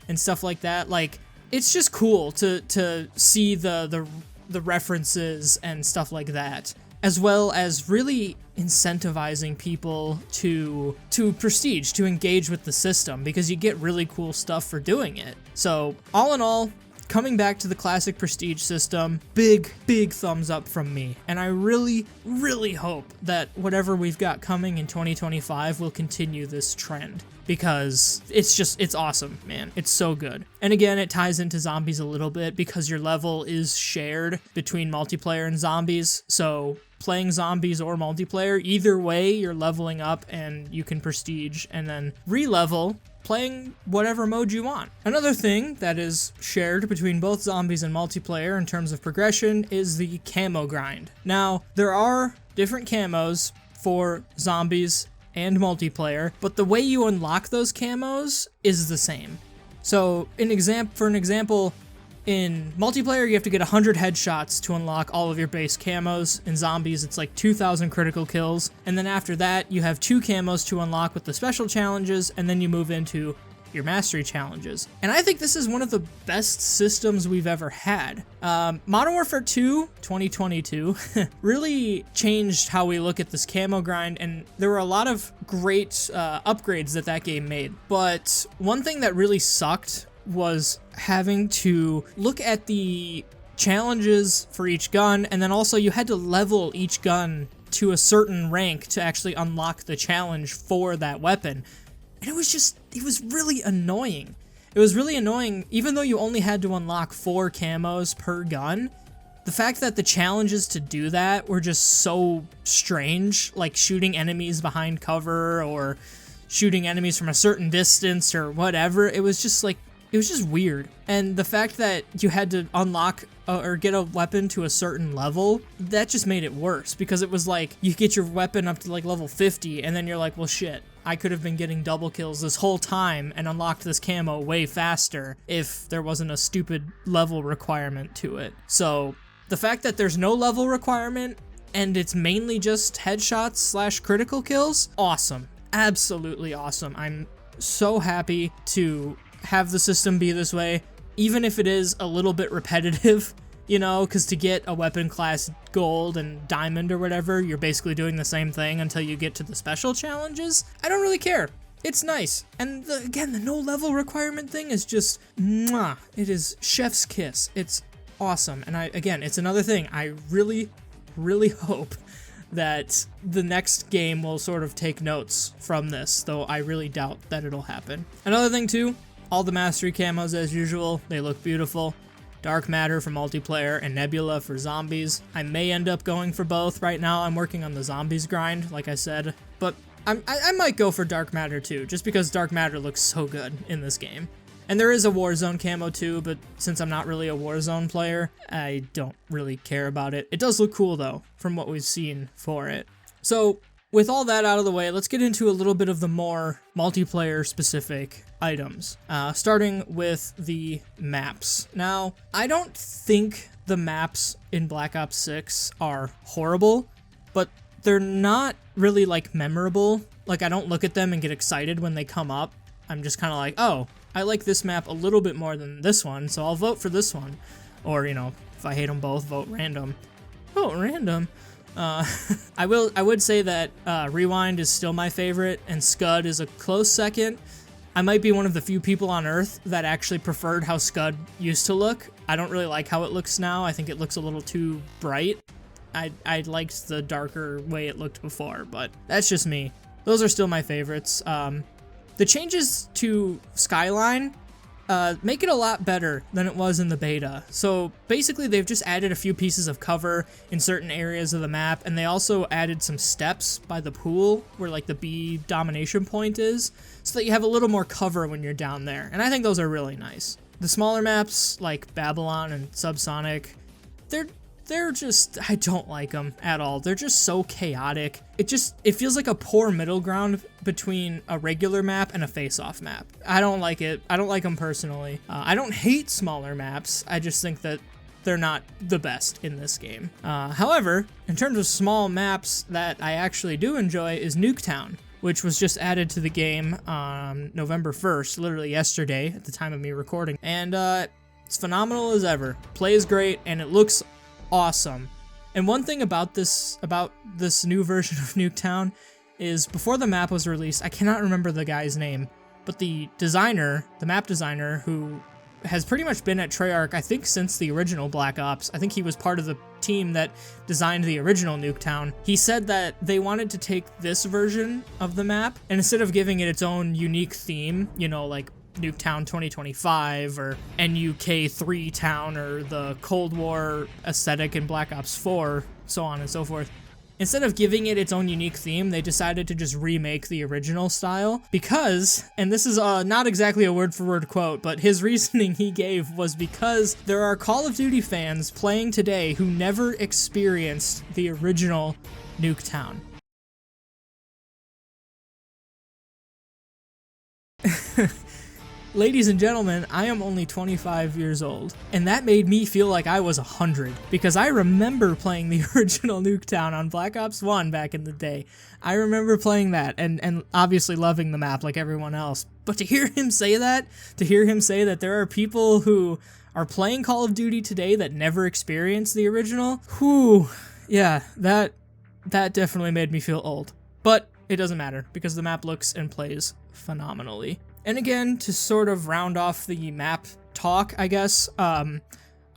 and stuff like that. Like, it's just cool to see the references and stuff like that, as well as really incentivizing people to prestige, to engage with the system, because you get really cool stuff for doing it. So all in all, coming back to the classic prestige system, big thumbs up from me. And I really hope that whatever we've got coming in 2025 will continue this trend, because it's awesome, man. It's so good. And again, it ties into zombies a little bit because your level is shared between multiplayer and zombies. So playing zombies or multiplayer, either way, you're leveling up and you can prestige and then re-level playing whatever mode you want. Another thing that is shared between both zombies and multiplayer in terms of progression is the camo grind. Now, there are different camos for zombies and multiplayer, but the way you unlock those camos is the same. So, for an example, in multiplayer, you have to get 100 headshots to unlock all of your base camos. In zombies, it's like 2,000 critical kills. And then after that, you have 2 camos to unlock with the special challenges, and then you move into your mastery challenges. And I think this is one of the best systems we've ever had. Modern Warfare 2, 2022, really changed how we look at this camo grind, and there were a lot of great upgrades that game made. But one thing that really sucked was having to look at the challenges for each gun, and then also you had to level each gun to a certain rank to actually unlock the challenge for that weapon. And it was really annoying. It was really annoying, even though you only had to unlock 4 camos per gun. The fact that the challenges to do that were just so strange, like shooting enemies behind cover or shooting enemies from a certain distance or whatever, it was just weird. And the fact that you had to unlock or get a weapon to a certain level, that just made it worse, because it was like you get your weapon up to like level 50 and then you're like, well shit, I could have been getting double kills this whole time and unlocked this camo way faster if there wasn't a stupid level requirement to it. So the fact that there's no level requirement and it's mainly just headshots / critical kills, awesome. Absolutely awesome. I'm so happy to have the system be this way, even if it is a little bit repetitive, you know, because to get a weapon class gold and diamond or whatever, you're basically doing the same thing until you get to the special challenges. I don't really care. It's nice. And again, the no level requirement thing is just mwah. It is chef's kiss. It's awesome. And it's another thing. I really hope that the next game will sort of take notes from this, though I really doubt that it'll happen. Another thing too, all the mastery camos as usual, they look beautiful. Dark Matter for multiplayer and Nebula for zombies. I may end up going for both. Right now I'm working on the zombies grind, like I said, but I might go for Dark Matter too, just because Dark Matter looks so good in this game. And there is a Warzone camo too, but since I'm not really a Warzone player, I don't really care about it. It does look cool though, from what we've seen for it. So with all that out of the way, let's get into a little bit of the more multiplayer specific items, starting with the maps. Now, I don't think the maps in Black Ops 6 are horrible, but they're not really like memorable. Like, I don't look at them and get excited when they come up. I'm just kind of like, oh, I like this map a little bit more than this one, so I'll vote for this one. Or, you know, if I hate them both, vote random. Vote random. I would say that Rewind is still my favorite, and Scud is a close second. I might be one of the few people on Earth that actually preferred how Scud used to look. I don't really like how it looks now. I think it looks a little too bright. I liked the darker way it looked before, but that's just me. Those are still my favorites. The changes to Skyline make it a lot better than it was in the beta. So basically they've just added a few pieces of cover in certain areas of the map, and they also added some steps by the pool where like the B domination point is, so that you have a little more cover when you're down there, and I think those are really nice. The smaller maps like Babylon and Subsonic, they're just, I don't like them at all. They're just so chaotic. It feels like a poor middle ground between a regular map and a face-off map. I don't like it. I don't like them personally. I don't hate smaller maps. I just think that they're not the best in this game. However, in terms of small maps that I actually do enjoy is Nuketown, which was just added to the game on November 1st, literally yesterday at the time of me recording. And it's phenomenal as ever. Plays great, and it looks awesome. And one thing about this new version of Nuketown is before the map was released, I cannot remember the guy's name, but the map designer who has pretty much been at Treyarch, I think, since the original Black Ops. I think he was part of the team that designed the original Nuketown. He said that they wanted to take this version of the map, and instead of giving it its own unique theme, you know, like Nuketown 2025 or NUK 3 Town or the Cold War aesthetic in Black Ops 4, so on and so forth. Instead of giving it its own unique theme, they decided to just remake the original style because, and this is not exactly a word-for-word quote, but his reasoning he gave was because there are Call of Duty fans playing today who never experienced the original Nuketown. Ladies and gentlemen, I am only 25 years old, and that made me feel like I was 100, because I remember playing the original Nuketown on Black Ops 1 back in the day. I remember playing that, and obviously loving the map like everyone else. But to hear him say that, there are people who are playing Call of Duty today that never experienced the original, whew, yeah, that definitely made me feel old. But it doesn't matter, because the map looks and plays phenomenally. And again, to sort of round off the map talk, I guess, I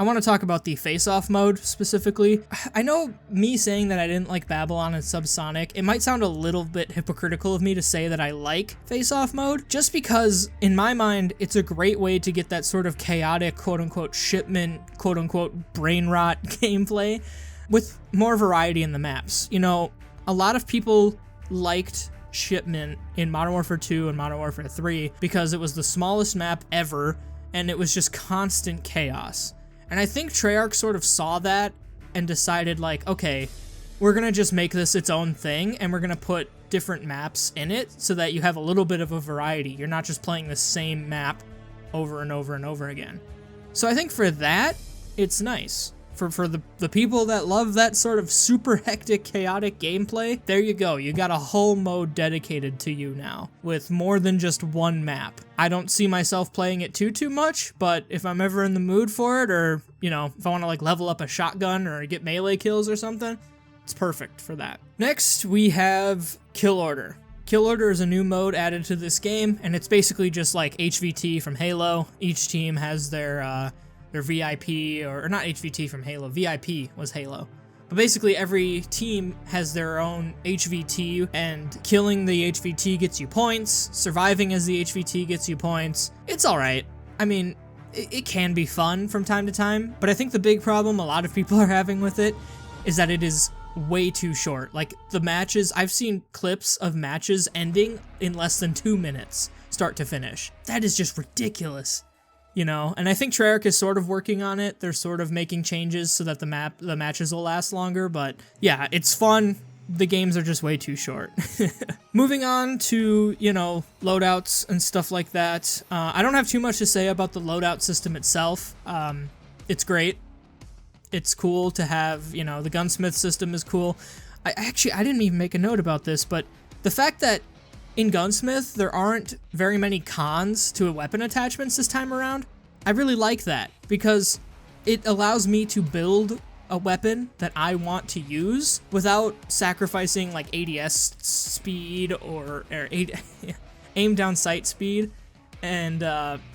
want to talk about the face-off mode specifically. I know me saying that I didn't like Babylon and Subsonic, it might sound a little bit hypocritical of me to say that I like face-off mode, just because, in my mind, it's a great way to get that sort of chaotic, quote-unquote, shipment, quote-unquote, brain rot gameplay with more variety in the maps. You know, a lot of people liked Shipment in Modern Warfare 2 and Modern Warfare 3 because it was the smallest map ever and it was just constant chaos. And I think Treyarch sort of saw that and decided, like, okay, we're gonna just make this its own thing and we're gonna put different maps in it so that you have a little bit of a variety. You're not just playing the same map over and over and over again. So I think for that, it's nice. For the people that love that sort of super hectic, chaotic gameplay, there you go. You got a whole mode dedicated to you now, with more than just one map. I don't see myself playing it too much, but if I'm ever in the mood for it, or, you know, if I want to, like, level up a shotgun or get melee kills or something, it's perfect for that. Next, we have Kill Order. Kill Order is a new mode added to this game, and it's basically just like HVT from Halo. Each team has their VIP, or not HVT from Halo, VIP was Halo. But basically every team has their own HVT, and killing the HVT gets you points, surviving as the HVT gets you points. It's alright. I mean, it can be fun from time to time, but I think the big problem a lot of people are having with it is that it is way too short. Like, the matches, I've seen clips of matches ending in less than 2 minutes, start to finish. That is just ridiculous. You know, and I think Treyarch is sort of working on it. They're sort of making changes so that the matches will last longer, but yeah, it's fun. The games are just way too short. Moving on to, you know, loadouts and stuff like that. I don't have too much to say about the loadout system itself. It's great. It's cool to have, you know, the gunsmith system is cool. I didn't even make a note about this, but the fact that in Gunsmith, there aren't very many cons to weapon attachments this time around. I really like that, because it allows me to build a weapon that I want to use without sacrificing, like, ADS speed or aim down sight speed. And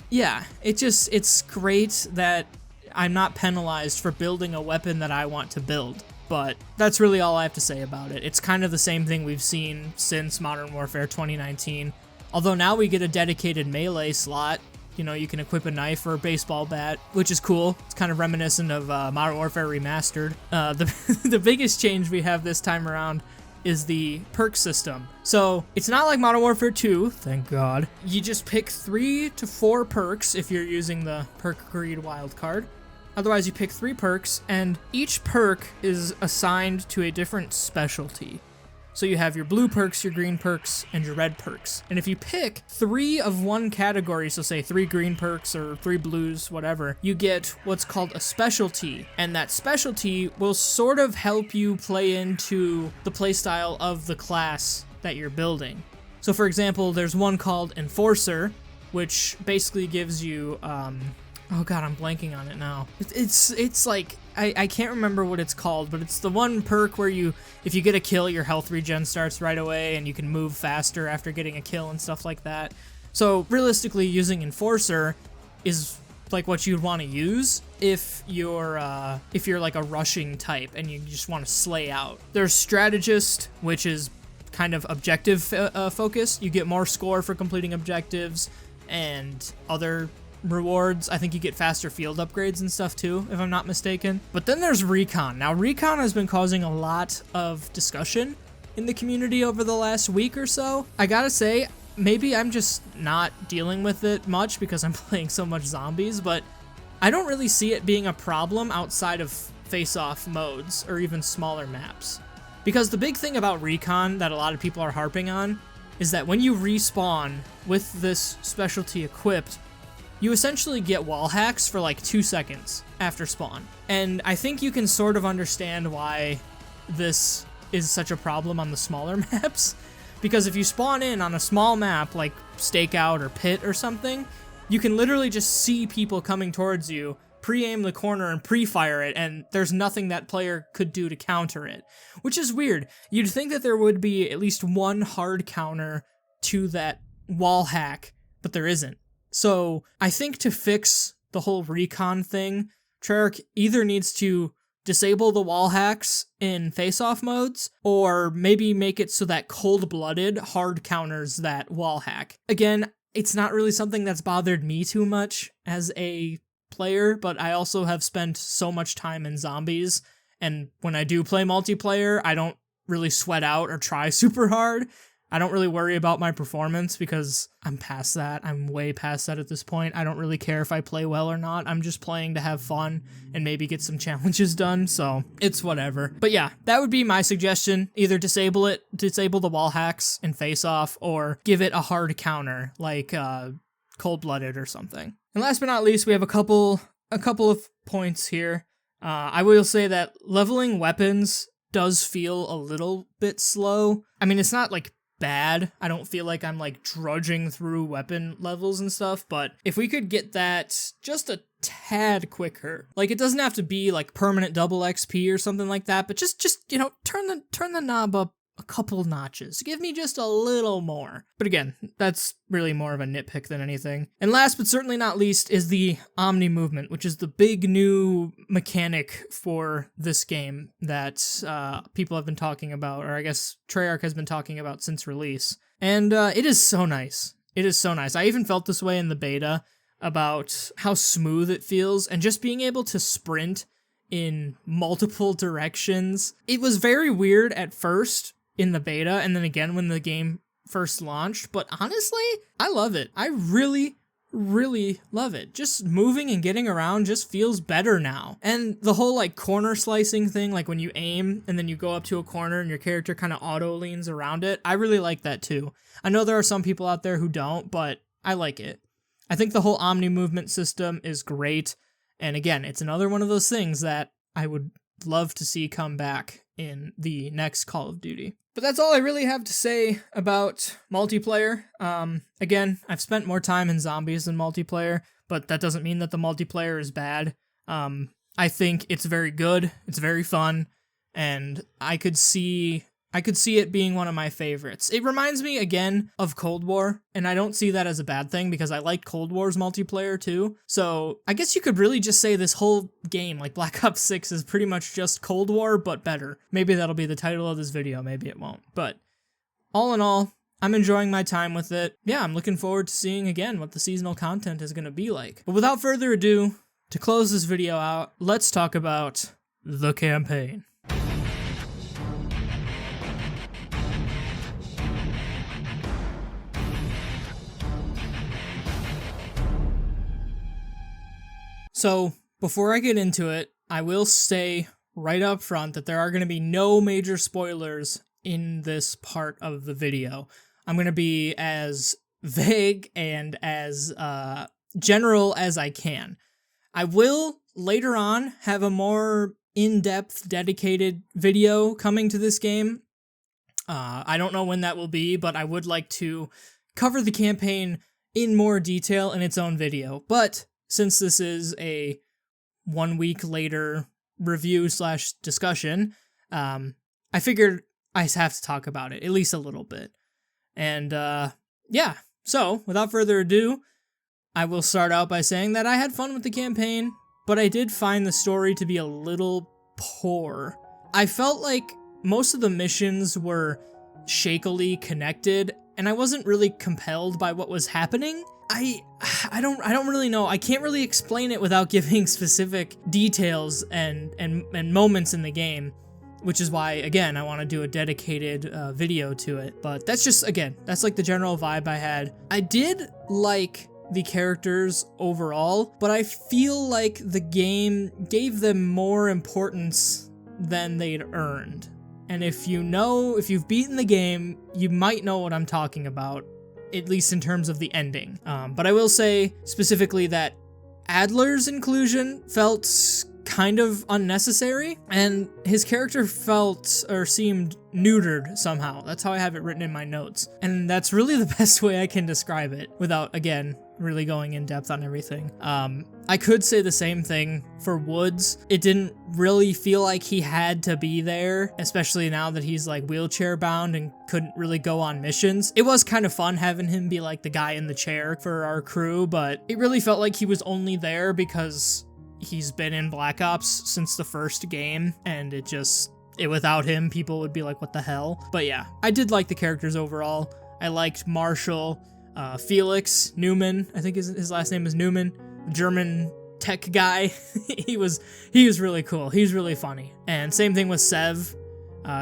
yeah, it's great that I'm not penalized for building a weapon that I want to build. But that's really all I have to say about it. It's kind of the same thing we've seen since Modern Warfare 2019. Although now we get a dedicated melee slot. You know, you can equip a knife or a baseball bat, which is cool. It's kind of reminiscent of Modern Warfare Remastered. The biggest change we have this time around is the perk system. So it's not like Modern Warfare 2, thank God. You just pick 3 to 4 perks if you're using the perk greed wildcard. Otherwise, you pick 3 perks, and each perk is assigned to a different specialty. So you have your blue perks, your green perks, and your red perks. And if you pick 3 of one category, so say 3 green perks or 3 blues, whatever, you get what's called a specialty. And that specialty will sort of help you play into the playstyle of the class that you're building. So for example, there's one called Enforcer, which basically gives you, oh god, I'm blanking on it now. It's like, I can't remember what it's called, but it's the one perk where if you get a kill, your health regen starts right away, and you can move faster after getting a kill and stuff like that. So realistically, using Enforcer is like what you'd want to use if you're like a rushing type and you just want to slay out. There's Strategist, which is kind of objective focused. You get more score for completing objectives and other rewards. I think you get faster field upgrades and stuff too, if I'm not mistaken. But then there's Recon. Now, Recon has been causing a lot of discussion in the community over the last week or so. I gotta say, maybe I'm just not dealing with it much because I'm playing so much zombies, but I don't really see it being a problem outside of face-off modes or even smaller maps. Because the big thing about Recon that a lot of people are harping on is that when you respawn with this specialty equipped, you essentially get wall hacks for like 2 seconds after spawn. And I think you can sort of understand why this is such a problem on the smaller maps. Because if you spawn in on a small map like Stakeout or Pit or something, you can literally just see people coming towards you, pre-aim the corner and pre-fire it, and there's nothing that player could do to counter it. Which is weird. You'd think that there would be at least one hard counter to that wall hack, but there isn't. So I think to fix the whole Recon thing, Treyarch either needs to disable the wall hacks in face-off modes, or maybe make it so that cold-blooded hard counters that wall hack. Again, it's not really something that's bothered me too much as a player, but I also have spent so much time in zombies, and when I do play multiplayer, I don't really sweat out or try super hard. I don't really worry about my performance because I'm past that. I'm way past that at this point. I don't really care if I play well or not. I'm just playing to have fun and maybe get some challenges done, so it's whatever. But yeah, that would be my suggestion. Either disable the wall hacks in face-off, or give it a hard counter, like cold-blooded or something. And last but not least, we have a couple of points here. I will say that leveling weapons does feel a little bit slow. I mean, it's not like bad. I don't feel like I'm like drudging through weapon levels and stuff, but if we could get that just a tad quicker, like it doesn't have to be like permanent double XP or something like that, but just you know, turn the knob up a couple notches. Give me just a little more. But again, that's really more of a nitpick than anything. And last but certainly not least is the Omni movement, which is the big new mechanic for this game that people have been talking about, or I guess Treyarch has been talking about since release. And it is so nice. It is so nice. I even felt this way in the beta about how smooth it feels, and just being able to sprint in multiple directions. It was very weird at first in the beta, and then again when the game first launched, but honestly, I love it. I really, really love it. Just moving and getting around just feels better now. And the whole like corner slicing thing, like when you aim and then you go up to a corner and your character kind of auto leans around it, I really like that too. I know there are some people out there who don't, but I like it. I think the whole Omni movement system is great, and again, it's another one of those things that I would love to see come back in the next Call of Duty. But that's all I really have to say about multiplayer. Again, I've spent more time in zombies than multiplayer, but that doesn't mean that the multiplayer is bad. I think it's very good, it's very fun, and I could see it being one of my favorites. It reminds me, again, of Cold War, and I don't see that as a bad thing because I like Cold War's multiplayer too. So I guess you could really just say this whole game, like Black Ops 6, is pretty much just Cold War, but better. Maybe that'll be the title of this video, maybe it won't. But all in all, I'm enjoying my time with it. Yeah, I'm looking forward to seeing again what the seasonal content is going to be like. But without further ado, to close this video out, let's talk about the campaign. So, Before I get into it, I will say right up front that there are going to be no major spoilers in this part of the video. I'm going to be as vague and as general as I can. I will later on have a more in-depth dedicated video coming to this game. I don't know when that will be, but I would like to cover the campaign in more detail in its own video. But since this is a 1 week later review / discussion, I figured I have to talk about it, at least a little bit. And yeah, so without further ado, I will start out by saying that I had fun with the campaign, but I did find the story to be a little poor. I felt like most of the missions were shakily connected, and I wasn't really compelled by what was happening. I don't really know. I can't really explain it without giving specific details and moments in the game, which is why, again, I want to do a dedicated video to it. But that's just, again, that's like the general vibe I had. I did like the characters overall, but I feel like the game gave them more importance than they'd earned. And if you've beaten the game, you might know what I'm talking about, at least in terms of the ending. But I will say specifically that Adler's inclusion felt kind of unnecessary, and his character felt or seemed neutered somehow. That's how I have it written in my notes. And that's really the best way I can describe it without, again, really going in depth on everything. I could say the same thing for Woods. It didn't really feel like he had to be there, especially now that he's like wheelchair bound and couldn't really go on missions. It was kind of fun having him be like the guy in the chair for our crew, but it really felt like he was only there because he's been in Black Ops since the first game, and without him, people would be like, what the hell? But yeah, I did like the characters overall. I liked Marshall, Felix Newman, I think his last name is Newman, German tech guy. he was really cool. He's really funny. And same thing with Sev.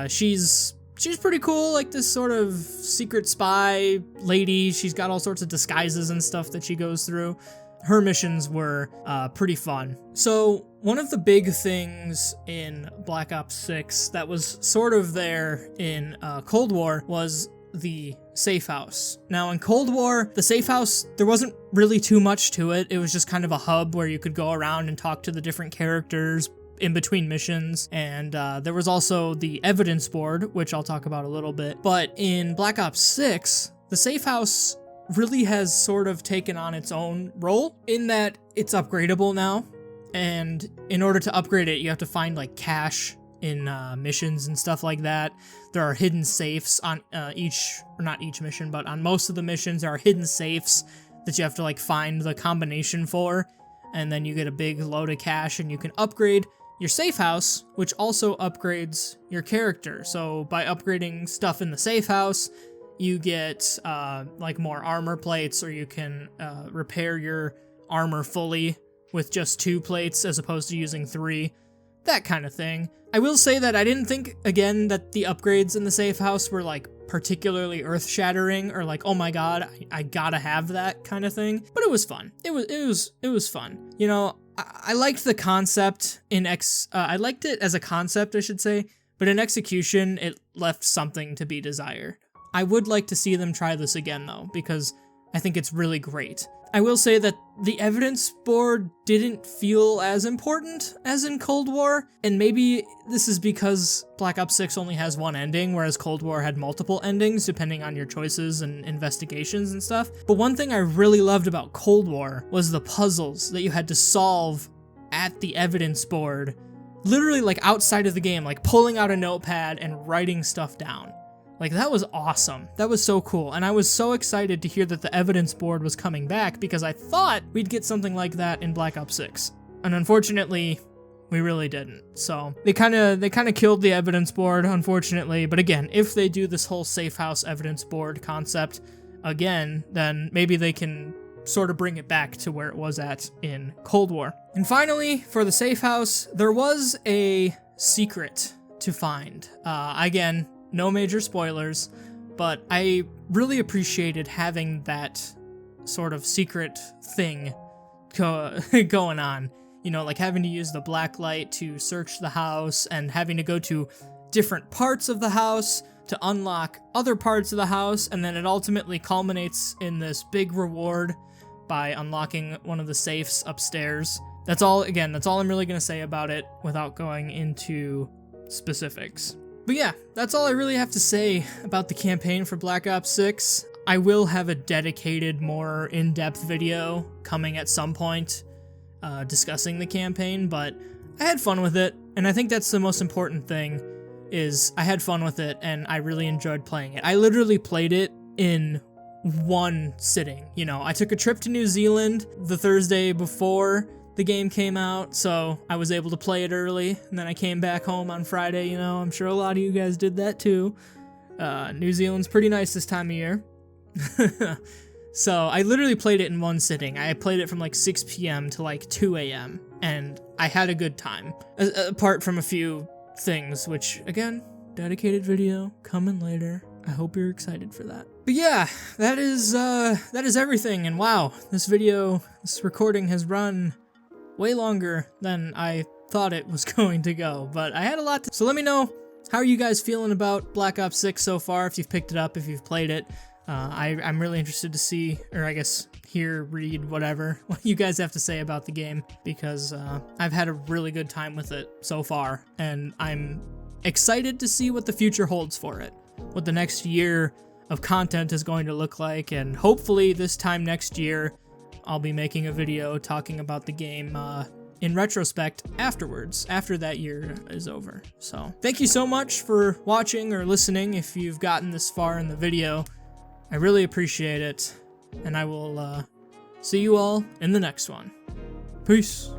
She's pretty cool, like this sort of secret spy lady. She's got all sorts of disguises and stuff that she goes through. Her missions were pretty fun. So one of the big things in Black Ops 6 that was sort of there in Cold War was the safe house. Now in Cold War, the safe house, there wasn't really too much to it. It was just kind of a hub where you could go around and talk to the different characters in between missions, and there was also the evidence board, which I'll talk about a little bit. But in Black Ops 6, the safe house really has sort of taken on its own role in that it's upgradable now, and in order to upgrade it, you have to find like cash in missions and stuff like that. There are hidden safes on not each mission, but on most of the missions, there are hidden safes that you have to like find the combination for, and then you get a big load of cash and you can upgrade your safe house, which also upgrades your character. So by upgrading stuff in the safe house, you get like more armor plates, or you can repair your armor fully with just 2 plates as opposed to using 3, that kind of thing. I will say that I didn't think, again, that the upgrades in the safe house were like particularly earth-shattering or like, oh my god, I gotta have that kind of thing. But it was fun. It was fun. You know, I liked the concept I liked it as a concept, I should say, but in execution, it left something to be desired. I would like to see them try this again though, because I think it's really great. I will say that the evidence board didn't feel as important as in Cold War, and maybe this is because Black Ops 6 only has one ending, whereas Cold War had multiple endings depending on your choices and investigations and stuff. But one thing I really loved about Cold War was the puzzles that you had to solve at the evidence board, literally like outside of the game, like pulling out a notepad and writing stuff down. Like, that was awesome. That was so cool. And I was so excited to hear that the evidence board was coming back, because I thought we'd get something like that in Black Ops 6. And unfortunately, we really didn't. So they kind of killed the evidence board, unfortunately. But again, if they do this whole safe house evidence board concept again, then maybe they can sort of bring it back to where it was at in Cold War. And finally, for the safe house, there was a secret to find. Again, no major spoilers, but I really appreciated having that sort of secret thing going on. You know, like having to use the black light to search the house and having to go to different parts of the house to unlock other parts of the house, and then it ultimately culminates in this big reward by unlocking one of the safes upstairs. That's all I'm really going to say about it without going into specifics. But yeah, that's all I really have to say about the campaign for Black Ops 6. I will have a dedicated, more in-depth video coming at some point discussing the campaign, but I had fun with it, and I think that's the most important thing, is I had fun with it, and I really enjoyed playing it. I literally played it in one sitting. You know, I took a trip to New Zealand the Thursday before the game came out, so I was able to play it early, and then I came back home on Friday. You know, I'm sure a lot of you guys did that too. New Zealand's pretty nice this time of year. So I literally played it in one sitting. I played it from like 6 p.m. to like 2 a.m. and I had a good time. Apart from a few things, which, again, dedicated video coming later. I hope you're excited for that. But yeah, that is everything, and wow, this recording has run way longer than I thought it was going to go, but I had a lot to... So let me know, how are you guys feeling about Black Ops 6 so far, if you've picked it up, if you've played it. I'm really interested to see, or I guess hear, read, whatever, what you guys have to say about the game, because I've had a really good time with it so far, and I'm excited to see what the future holds for it, what the next year of content is going to look like, and hopefully this time next year, I'll be making a video talking about the game in retrospect afterwards, after that year is over. So thank you so much for watching or listening if you've gotten this far in the video. I really appreciate it, and I will see you all in the next one. Peace.